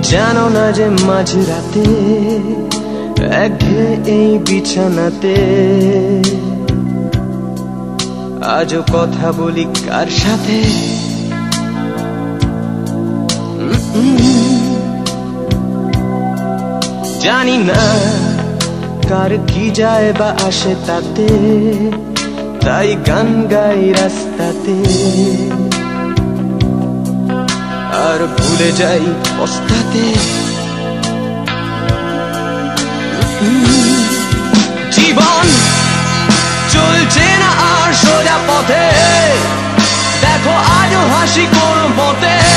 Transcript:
জানো না যে মাঝরাতে একঘেয়ে এই বিছানাতে আজও কথা বলি কার সাথে? জানি না কার কি যায় বা আসে তাতে, তাই গান গাই রাস্তাতে আর ভুলে যাই পস্তাতে। জীবন চলছে না আর সোজা পথে, দেখো আজও হাসি কোন মতে।